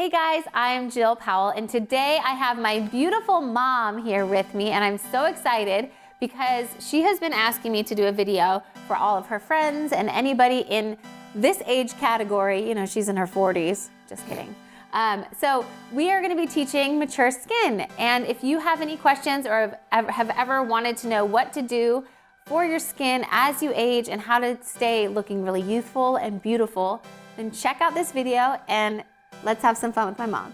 Hey guys, I'm Jill Powell, and today I have my beautiful mom here with me, and I'm so excited because she has been asking me to do a video for all of her friends and anybody in this age category. You know, she's in her 40s, just kidding. So we are gonna be teaching mature skin, and if you have any questions or have ever wanted to know what to do for your skin as you age and how to stay looking really youthful and beautiful, then check out this video and let's have some fun with my mom.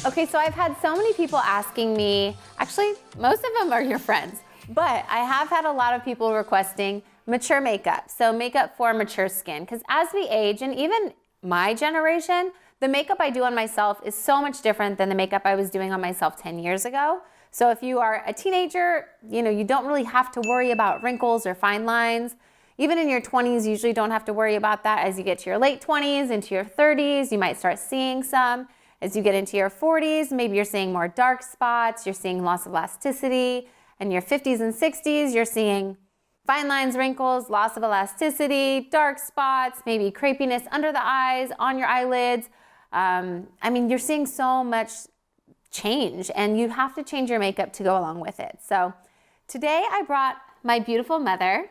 Okay, so I've had so many people asking me, actually, most of them are your friends, but I have had a lot of people requesting mature makeup. So makeup for mature skin, because as we age, and even my generation, the makeup I do on myself is so much different than the makeup I was doing on myself 10 years ago. So if you are a teenager, you know, you don't really have to worry about wrinkles or fine lines. Even in your 20s, you usually don't have to worry about that. As you get to your late 20s, into your 30s, you might start seeing some. As you get into your 40s, maybe you're seeing more dark spots, you're seeing loss of elasticity. In your 50s and 60s, you're seeing fine lines, wrinkles, loss of elasticity, dark spots, maybe crepiness under the eyes, on your eyelids. I mean, you're seeing so much change, and you have to change your makeup to go along with it. So today I brought my beautiful mother.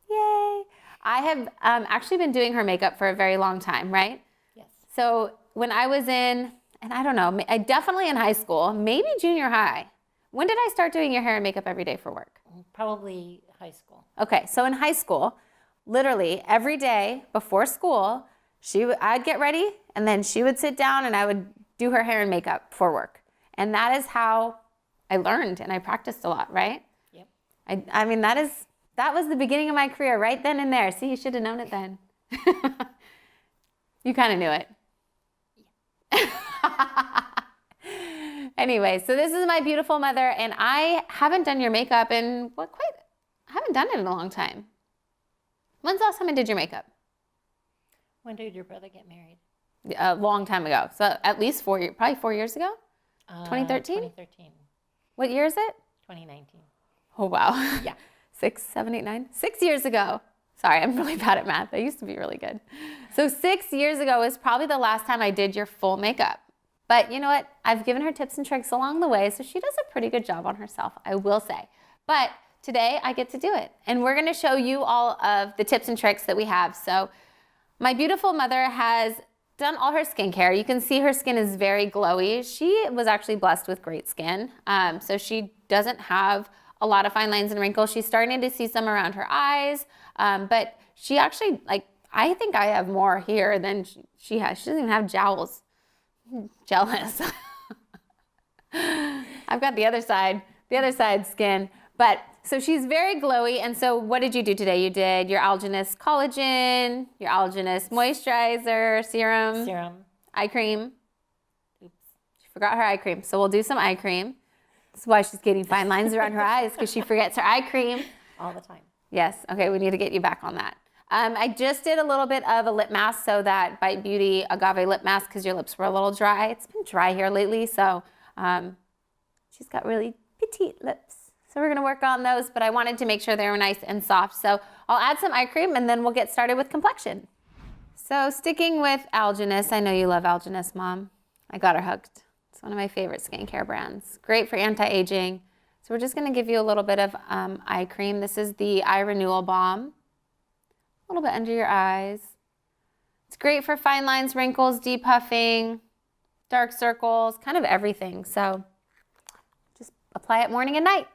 Yay! I have actually been doing her makeup for a very long time, right? Yes. So when I was in, and I don't know, I definitely in high school, maybe junior high. When did I start doing your hair and makeup every day for work? Probably high school. Okay, so in high school, literally every day before school, I'd get ready, and then she would sit down and I would do her hair and makeup for work. And that is how I learned, and I practiced a lot, right? Yep. I mean, that was the beginning of my career right then and there. See, you should have known it then. You kind of knew it. Anyway, so this is my beautiful mother, and I haven't done your makeup in I haven't done it in a long time. When's the last time I did your makeup? When did your brother get married? A long time ago. So at least 4 years, probably 4 years ago? 2013? 2013. What year is it? 2019. Oh, wow. Yeah. 6, 7, 8, 9? 6 years ago. Sorry, I'm really bad at math. I used to be really good. So 6 years ago was probably the last time I did your full makeup. But you know what? I've given her tips and tricks along the way, so she does a pretty good job on herself, I will say. But today I get to do it. And we're gonna show you all of the tips and tricks that we have. So my beautiful mother has done all her skincare. You can see her skin is very glowy. She was actually blessed with great skin. So she doesn't have a lot of fine lines and wrinkles. She's starting to see some around her eyes. But she actually, I think I have more here than she has. She doesn't even have jowls. Jealous. I've got the other side skin. But so she's very glowy. And so what did you do today? You did your Algenist collagen, your Algenist moisturizer, serum, eye cream. Oops. She forgot her eye cream. So we'll do some eye cream. That's why she's getting fine lines around her eyes, because she forgets her eye cream. All the time. Yes. Okay, we need to get you back on that. I just did a little bit of a lip mask, so that Bite Beauty Agave lip mask, because your lips were a little dry. It's been dry here lately, so she's got really petite lips. So we're gonna work on those, but I wanted to make sure they were nice and soft. So I'll add some eye cream, and then we'll get started with complexion. So sticking with Algenist, I know you love Algenist, Mom. I got her hooked. It's one of my favorite skincare brands. Great for anti-aging. So we're just gonna give you a little bit of eye cream. This is the Eye Renewal Balm. A little bit under your eyes. It's great for fine lines, wrinkles, depuffing, dark circles, kind of everything. So just apply it morning and night.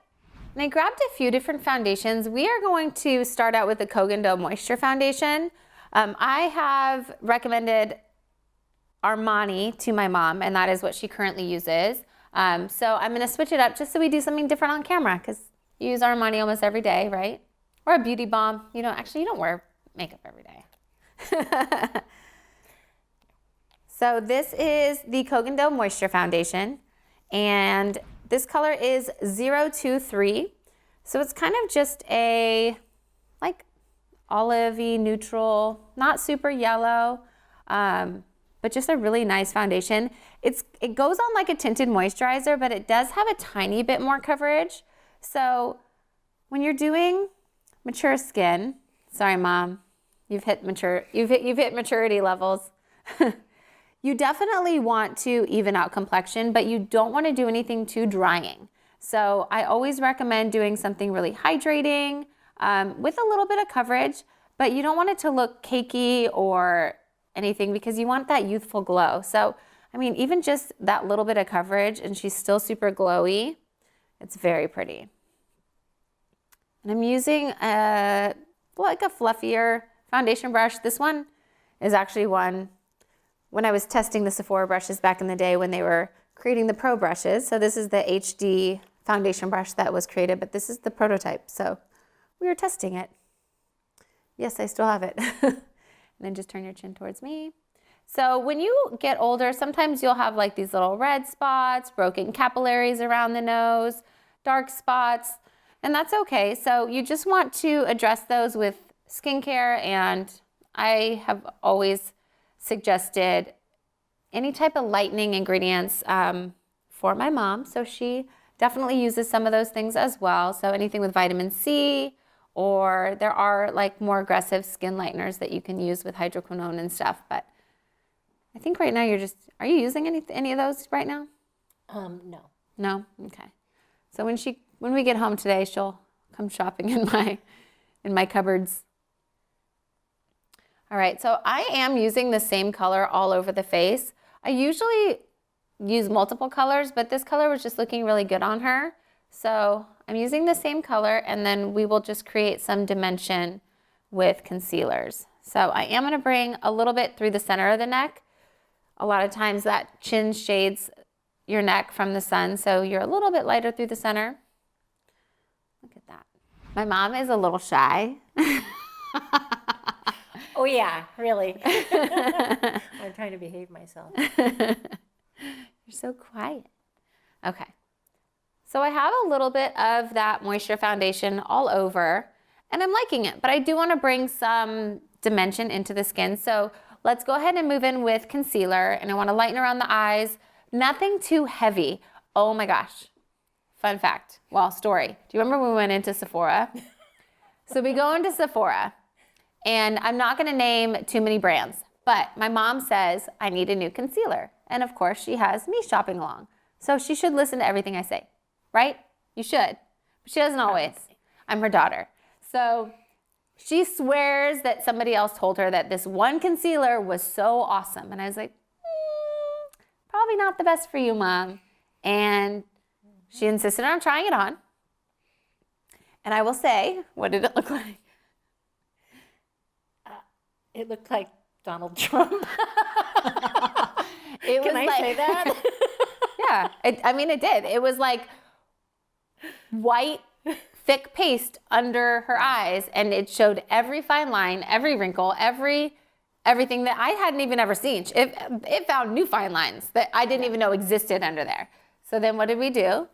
And I grabbed a few different foundations. We are going to start out with the Kogan Dough Moisture Foundation. I have recommended Armani to my mom, and that is what she currently uses. So I'm gonna switch it up just so we do something different on camera, because you use Armani almost every day, right? Or a beauty balm. You know, actually you don't wear makeup every day. So this is the Kogan Moisture Foundation, and this color is 023. So it's kind of just a like olivey neutral, not super yellow, but just a really nice foundation. It goes on like a tinted moisturizer, but it does have a tiny bit more coverage. So when you're doing mature skin, sorry mom, you've hit maturity levels. You definitely want to even out complexion, but you don't want to do anything too drying. So I always recommend doing something really hydrating with a little bit of coverage, but you don't want it to look cakey or anything because you want that youthful glow. So, I mean, even just that little bit of coverage and she's still super glowy, it's very pretty. And I'm using like a fluffier foundation brush. This one is actually one when I was testing the Sephora brushes back in the day when they were creating the pro brushes. So this is the HD foundation brush that was created, but this is the prototype. So we were testing it. Yes, I still have it. And then just turn your chin towards me. So when you get older, sometimes you'll have like these little red spots, broken capillaries around the nose, dark spots, and that's okay. So you just want to address those with skincare, and I have always suggested any type of lightening ingredients for my mom. So she definitely uses some of those things as well. So anything with vitamin C, or there are like more aggressive skin lighteners that you can use with hydroquinone and stuff. But I think right now are you using any of those right now? No. No? Okay. So when we get home today, she'll come shopping in my cupboards. All right, so I am using the same color all over the face. I usually use multiple colors, but this color was just looking really good on her. So I'm using the same color, and then we will just create some dimension with concealers. So I am gonna bring a little bit through the center of the neck. A lot of times that chin shades your neck from the sun, so you're a little bit lighter through the center. Look at that. My mom is a little shy. Oh yeah, really. I'm trying to behave myself. You're so quiet. Okay. So I have a little bit of that moisture foundation all over, and I'm liking it, but I do want to bring some dimension into the skin. So let's go ahead and move in with concealer, and I want to lighten around the eyes. Nothing too heavy. Oh my gosh. Fun fact. Well, story. Do you remember when we went into Sephora? So we go into Sephora, and I'm not going to name too many brands, but my mom says, I need a new concealer. And of course, she has me shopping along. So she should listen to everything I say, right? You should. But she doesn't always. I'm her daughter. So she swears that somebody else told her that this one concealer was so awesome. And I was like, probably not the best for you, Mom. And she insisted on trying it on. And I will say, what did it look like? It looked like Donald Trump. It was Can I like, say that? Yeah, it did. It was like white, thick paste under her eyes, and it showed every fine line, every wrinkle, everything that I hadn't even ever seen. It found new fine lines that I didn't even know existed under there. So then what did we do?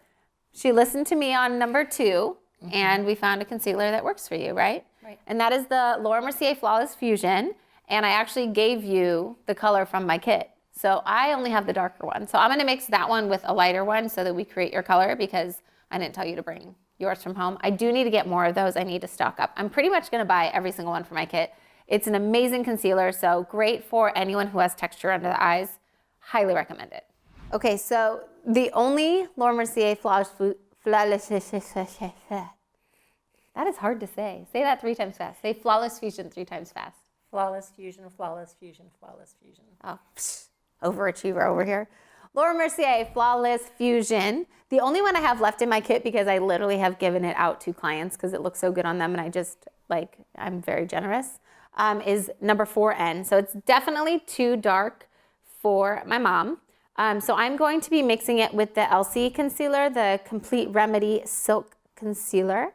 She listened to me on number 2, and we found a concealer that works for you, right? Right. And that is the Laura Mercier Flawless Fusion, and I actually gave you the color from my kit. So I only have the darker one. So I'm gonna mix that one with a lighter one so that we create your color, because I didn't tell you to bring yours from home. I do need to get more of those. I need to stock up. I'm pretty much gonna buy every single one for my kit. It's an amazing concealer, so great for anyone who has texture under the eyes. Highly recommend it. Okay, so the only Laura Mercier Flawless that is hard to say. Say that 3 times fast. Say Flawless Fusion 3 times fast. Flawless fusion, flawless fusion, flawless fusion. Oh, overachiever over here. Laura Mercier Flawless Fusion. The only one I have left in my kit, because I literally have given it out to clients because it looks so good on them, and I'm very generous, is number 4N. So it's definitely too dark for my mom. So I'm going to be mixing it with the Elsie concealer, the Complete Remedy Silk Concealer.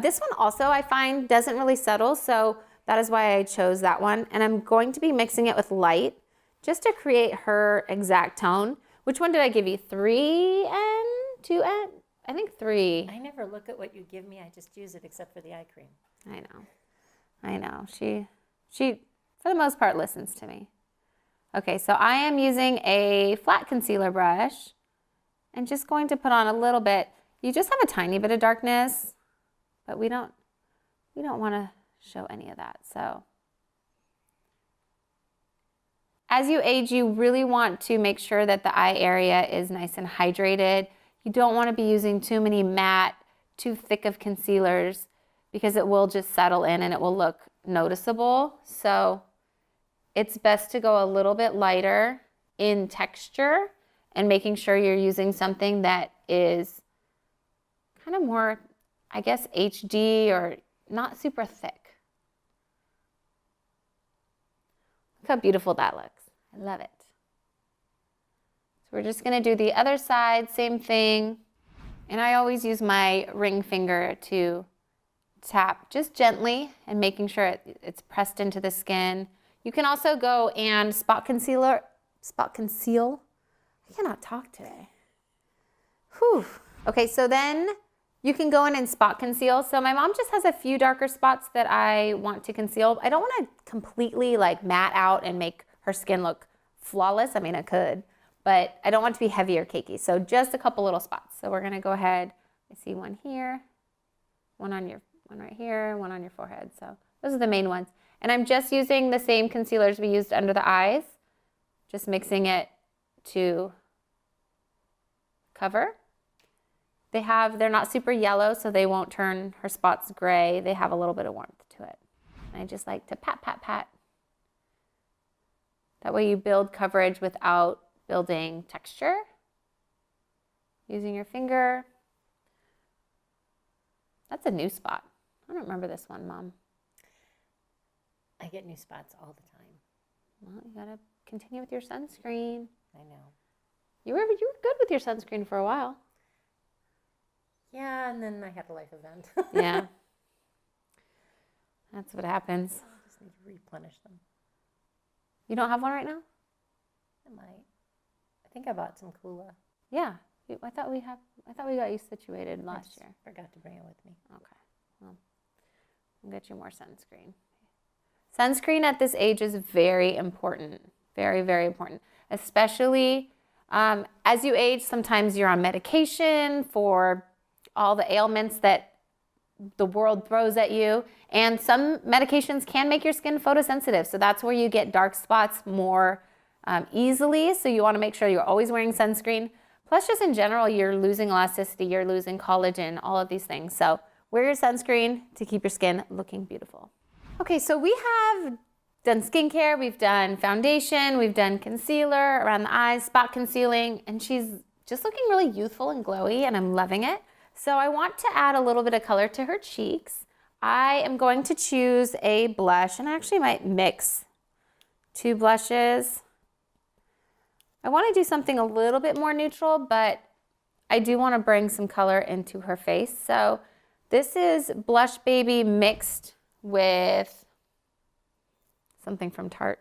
This one also I find doesn't really settle, so That is why I chose that one. And I'm going to be mixing it with light just to create her exact tone. Which one did I give you? 3N? 2N? I think 3. I never look at what you give me. I just use it except for the eye cream. I know. She, for the most part, listens to me. Okay, so I am using a flat concealer brush and just going to put on a little bit. You just have a tiny bit of darkness, but we don't want to show any of that. So as you age, you really want to make sure that the eye area is nice and hydrated. You don't want to be using too many matte, too thick of concealers because it will just settle in and it will look noticeable. So it's best to go a little bit lighter in texture and making sure you're using something that is kind of more, I guess, HD or not super thick. Look how beautiful that looks. I love it. So we're just gonna do the other side, same thing. And I always use my ring finger to tap just gently and making sure it's pressed into the skin. You can also go and spot conceal. I cannot talk today. Whew. Okay, so then you can go in and spot conceal. So my mom just has a few darker spots that I want to conceal. I don't want to completely like matte out and make her skin look flawless. I mean, I could, but I don't want it to be heavy or cakey. So just a couple little spots. So we're gonna go ahead. I see one here, one right here, one on your forehead. So those are the main ones. And I'm just using the same concealers we used under the eyes, just mixing it to cover. They're not super yellow, so they won't turn her spots gray. They have a little bit of warmth to it. And I just like to pat, pat, pat. That way you build coverage without building texture. Using your finger. That's a new spot. I don't remember this one, Mom. I get new spots all the time. Well, you gotta continue with your sunscreen. I know. You were good with your sunscreen for a while. Yeah, and then I had a life event. Yeah. That's what happens. I just need to replenish them. You don't have one right now? I might. I think I bought some Kula. Yeah. I thought we got you situated last year. Forgot to bring it with me. Okay. Well, we'll get you more sunscreen. Sunscreen at this age is very important. Very, very important. Especially as you age, sometimes you're on medication for all the ailments that the world throws at you. And some medications can make your skin photosensitive. So that's where you get dark spots more easily. So you want to make sure you're always wearing sunscreen. Plus, just in general, you're losing elasticity, you're losing collagen, all of these things. So wear your sunscreen to keep your skin looking beautiful. Okay, so we have done skincare, we've done foundation, we've done concealer around the eyes, spot concealing, and she's just looking really youthful and glowy, and I'm loving it. So I want to add a little bit of color to her cheeks. I am going to choose a blush, and I actually might mix 2 blushes. I want to do something a little bit more neutral, but I do want to bring some color into her face. So this is Blush Baby mixed with something from Tarte.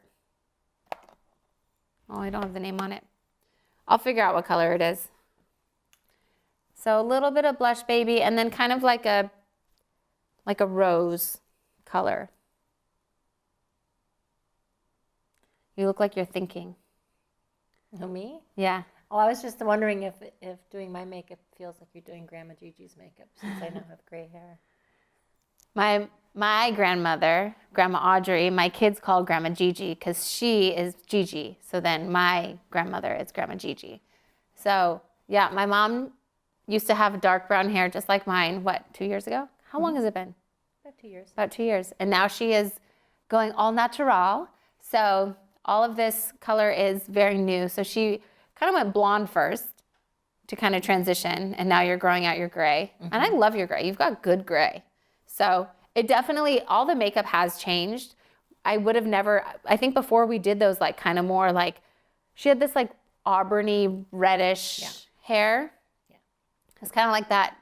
Oh, I don't have the name on it. I'll figure out what color it is. So a little bit of Blush Baby and then kind of like a rose color. You look like you're thinking. Oh, me? Yeah. Oh, I was just wondering if doing my makeup feels like you're doing Grandma Gigi's makeup since I now have gray hair. My grandmother, Grandma Audrey, my kids call Grandma Gigi because she is Gigi. So then my grandmother is Grandma Gigi. So yeah, my mom used to have dark brown hair just like mine, 2 years ago? How long has it been? About 2 years. About 2 years. And now she is going all natural. So all of this color is very new. So she kind of went blonde first to kind of transition. And now you're growing out your gray. Mm-hmm. And I love your gray. You've got good gray. So it definitely, all the makeup has changed. I would have never, I think before we did those like kind of more like, she had this like auburny reddish hair. Yeah. It's kind of like that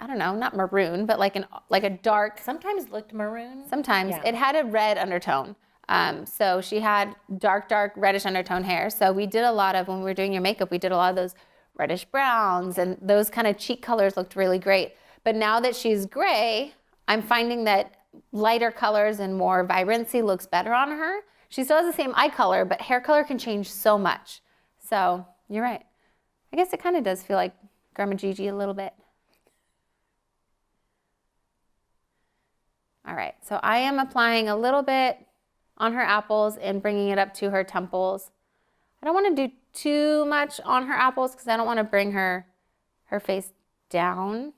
I don't know, not maroon, but like a dark. Sometimes looked maroon. Sometimes Yeah. it had a red undertone. So she had dark reddish undertone hair. So we did a lot of, when we were doing your makeup, we did a lot of those reddish browns, and those kind of cheek colors looked really great. But now that she's gray, I'm finding that lighter colors and more vibrancy looks better on her. She still has the same eye color, but hair color can change so much. So you're right. I guess it kind of does feel like Grandma Gigi a little bit. All right, so I am applying a little bit on her apples and bringing it up to her temples. I don't want to do too much on her apples because I don't want to bring her face down.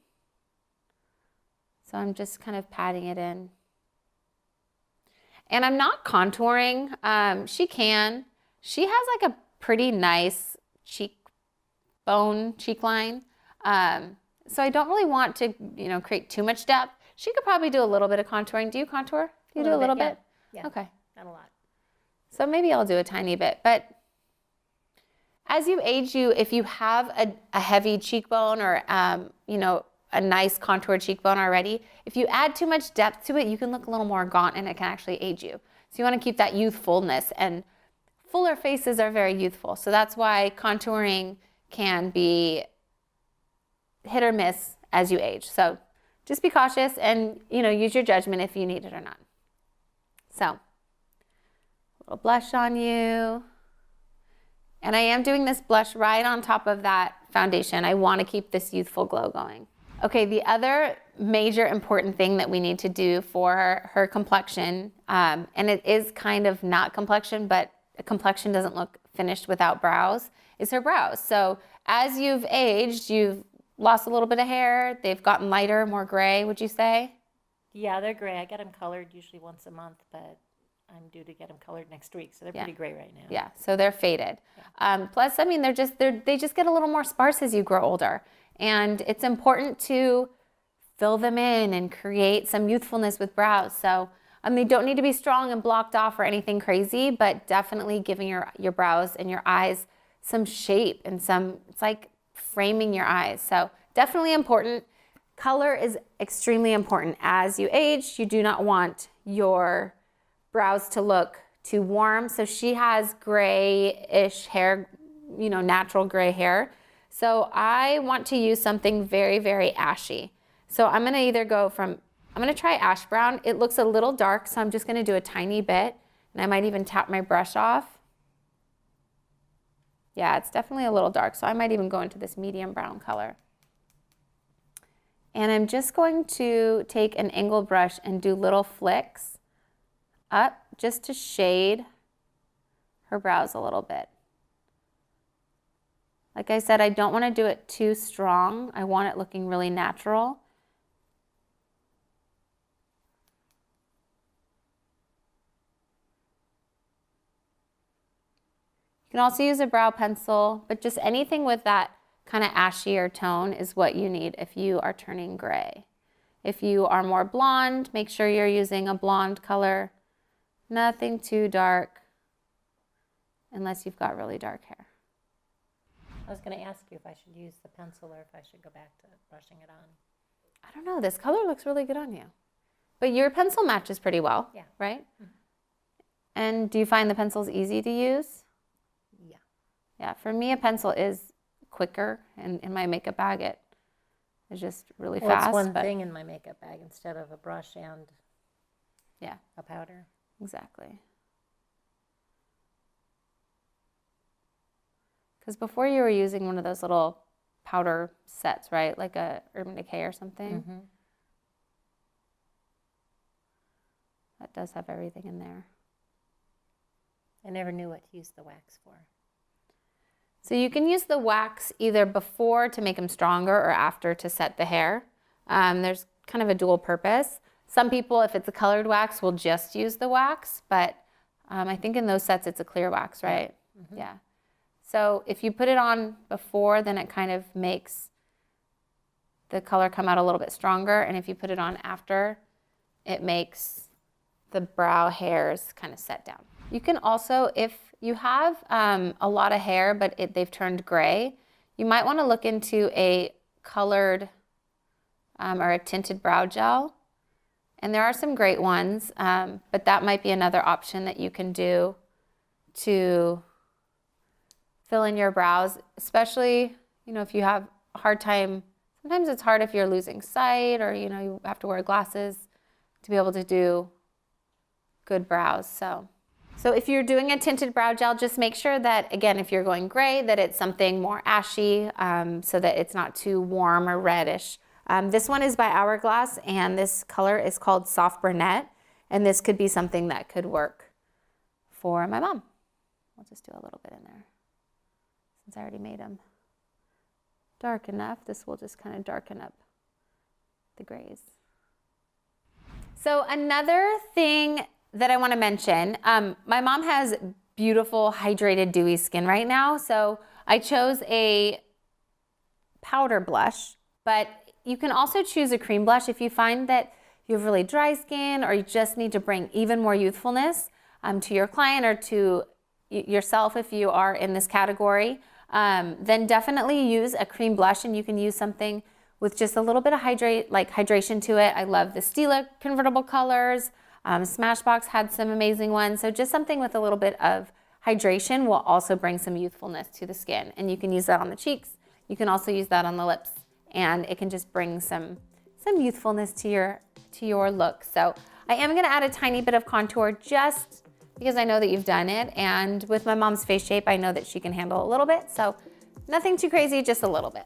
So I'm just kind of patting it in. And I'm not contouring. She can. She has like a pretty nice cheek line. So I don't really want to, create too much depth. She could probably do a little bit of contouring. Do you contour? Do you do a little bit? Yeah. Okay. Not a lot. So maybe I'll do a tiny bit. But as you age, if you have a heavy cheekbone or, a nice contoured cheekbone already, if you add too much depth to it, you can look a little more gaunt and it can actually age you. So you want to keep that youthfulness, and fuller faces are very youthful. So that's why contouring can be hit or miss as you age. So just be cautious and, use your judgment if you need it or not. So, a little blush on you. And I am doing this blush right on top of that foundation. I want to keep this youthful glow going. Okay, the other major important thing that we need to do for her complexion, and it is kind of not complexion, but a complexion doesn't look finished without brows, is her brows. So as you've aged, you've lost a little bit of hair. They've gotten lighter, more gray, would you say? Yeah, they're gray. I get them colored usually once a month, but I'm due to get them colored next week, so they're pretty gray right now. Yeah, so they're faded. Yeah. Plus, they just get a little more sparse as you grow older. And it's important to fill them in and create some youthfulness with brows. So they don't need to be strong and blocked off or anything crazy, but definitely giving your brows and your eyes some shape and it's like framing your eyes. So definitely important. Color is extremely important. As you age, you do not want your brows to look too warm. So she has grayish hair, natural gray hair. So I want to use something very, very ashy. So I'm gonna I'm gonna try ash brown. It looks a little dark, so I'm just gonna do a tiny bit, and I might even tap my brush off. Yeah, it's definitely a little dark, so I might even go into this medium brown color. And I'm just going to take an angled brush and do little flicks up just to shade her brows a little bit. Like I said, I don't want to do it too strong. I want it looking really natural. You can also use a brow pencil, but just anything with that kind of ashier tone is what you need if you are turning gray. If you are more blonde, make sure you're using a blonde color. Nothing too dark, unless you've got really dark hair. I was going to ask you if I should use the pencil or if I should go back to brushing it on. I don't know. This color looks really good on you. But your pencil matches pretty well, right? Mm-hmm. And do you find the pencils easy to use? Yeah. Yeah, for me, a pencil is quicker. And in my makeup bag, it is just really fast. It's one thing in my makeup bag instead of a brush and a powder. Exactly. Because before you were using one of those little powder sets, right? Like a Urban Decay or something. Mm-hmm. That does have everything in there. I never knew what to use the wax for. So you can use the wax either before to make them stronger or after to set the hair. There's kind of a dual purpose. Some people, if it's a colored wax, will just use the wax, but I think in those sets it's a clear wax, right? Mm-hmm. Yeah. So if you put it on before, then it kind of makes the color come out a little bit stronger. And if you put it on after, it makes the brow hairs kind of set down. You can also, if you have a lot of hair, but they've turned gray, you might want to look into a colored or a tinted brow gel. And there are some great ones, but that might be another option that you can do to fill in your brows, especially, if you have a hard time. Sometimes it's hard if you're losing sight or, you have to wear glasses to be able to do good brows. So if you're doing a tinted brow gel, just make sure that, again, if you're going gray, that it's something more ashy, so that it's not too warm or reddish. This one is by Hourglass, and this color is called Soft Brunette, and this could be something that could work for my mom. I'll just do a little bit in there. Since I already made them dark enough, this will just kind of darken up the grays. So another thing that I want to mention, my mom has beautiful, hydrated, dewy skin right now, so I chose a powder blush, but you can also choose a cream blush if you find that you have really dry skin or you just need to bring even more youthfulness to your client or to yourself if you are in this category. Then definitely use a cream blush, and you can use something with just a little bit of hydration to it. I love the Stila convertible colors. Smashbox had some amazing ones. So just something with a little bit of hydration will also bring some youthfulness to the skin. And you can use that on the cheeks. You can also use that on the lips, and it can just bring some youthfulness to your look. So I am gonna add a tiny bit of contour just because I know that you've done it, and with my mom's face shape, I know that she can handle a little bit, so nothing too crazy, just a little bit.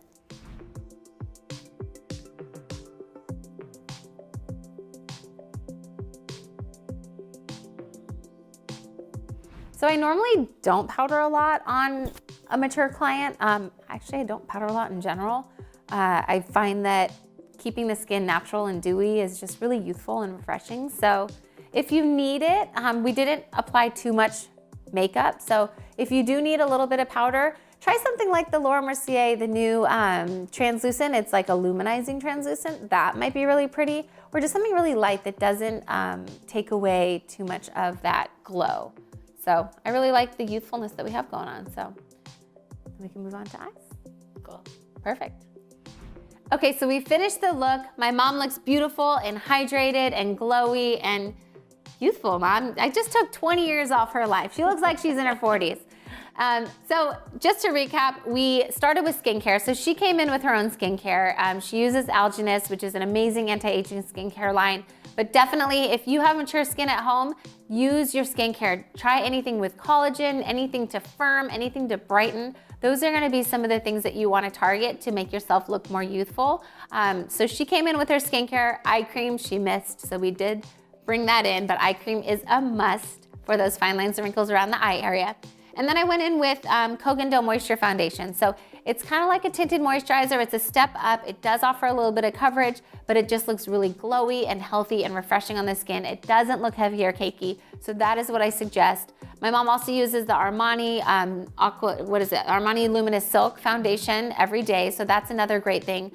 So I normally don't powder a lot on a mature client. Actually, I don't powder a lot in general. I find that keeping the skin natural and dewy is just really youthful and refreshing. So if you need it, we didn't apply too much makeup. So if you do need a little bit of powder, try something like the Laura Mercier, the new translucent. It's like a luminizing translucent. That might be really pretty. Or just something really light that doesn't take away too much of that glow. So I really like the youthfulness that we have going on. So we can move on to eyes. Cool. Perfect. Okay, so we finished the look. My mom looks beautiful and hydrated and glowy and youthful, Mom. I just took 20 years off her life. She looks like she's in her 40s. So just to recap, we started with skincare. So she came in with her own skincare. She uses Algenist, which is an amazing anti-aging skincare line. But definitely, if you have mature skin at home, use your skincare. Try anything with collagen, anything to firm, anything to brighten. Those are gonna be some of the things that you wanna target to make yourself look more youthful. So she came in with her skincare. Eye cream, she missed, so we did bring that in, but eye cream is a must for those fine lines and wrinkles around the eye area. And then I went in with Kogan Dough Moisture Foundation. So it's kind of like a tinted moisturizer. It's a step up. It does offer a little bit of coverage, but it just looks really glowy and healthy and refreshing on the skin. It doesn't look heavy or cakey. So that is what I suggest. My mom also uses the Armani Armani Luminous Silk Foundation every day. So that's another great thing.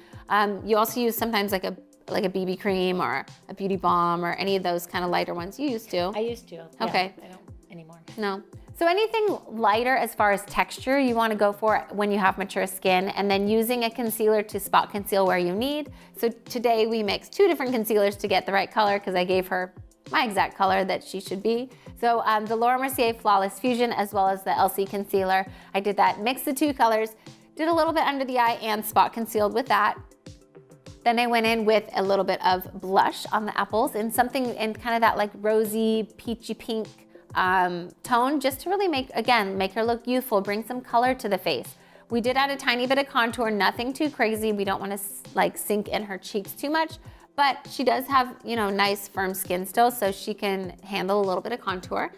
You also use sometimes like a BB cream or a beauty balm or any of those kind of lighter ones. You used to. I used to. Yeah, okay. I don't anymore. No. So anything lighter as far as texture you want to go for when you have mature skin, and then using a concealer to spot conceal where you need. So today we mixed 2 different concealers to get the right color because I gave her my exact color that she should be. So the Laura Mercier Flawless Fusion as well as the LC Concealer. I did that, mixed the 2 colors, did a little bit under the eye and spot concealed with that. Then I went in with a little bit of blush on the apples and something in kind of that like rosy, peachy pink tone, just to really make her look youthful, bring some color to the face. We did add a tiny bit of contour, nothing too crazy. We don't want to like sink in her cheeks too much, but she does have, nice firm skin still, so she can handle a little bit of contour.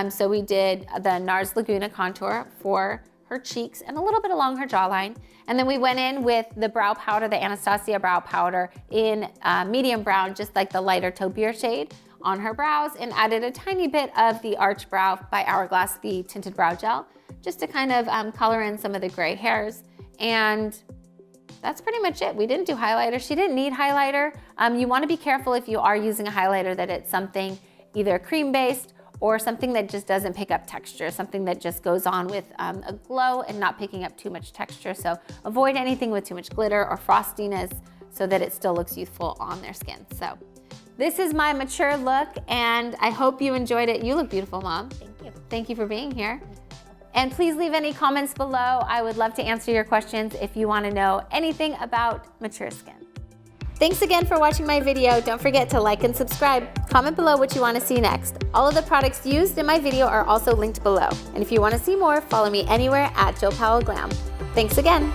So we did the NARS Laguna contour for her cheeks and a little bit along her jawline. And then we went in with the brow powder, the Anastasia brow powder in medium brown, just like the lighter taupe shade on her brows, and added a tiny bit of the Arch Brow by Hourglass, the tinted brow gel, just to kind of color in some of the gray hairs. And that's pretty much it. We didn't do highlighter. She didn't need highlighter. You want to be careful if you are using a highlighter that it's something either cream-based or something that just doesn't pick up texture, something that just goes on with a glow and not picking up too much texture. So avoid anything with too much glitter or frostiness. so that it still looks youthful on their skin. So this is my mature look, and I hope you enjoyed it. You look beautiful, Mom. Thank you. Thank you for being here. And please leave any comments below. I would love to answer your questions if you want to know anything about mature skin. Thanks again for watching my video. Don't forget to like and subscribe. Comment below what you want to see next. All of the products used in my video are also linked below. And if you want to see more, follow me anywhere at Jill Powell Glam. Thanks again.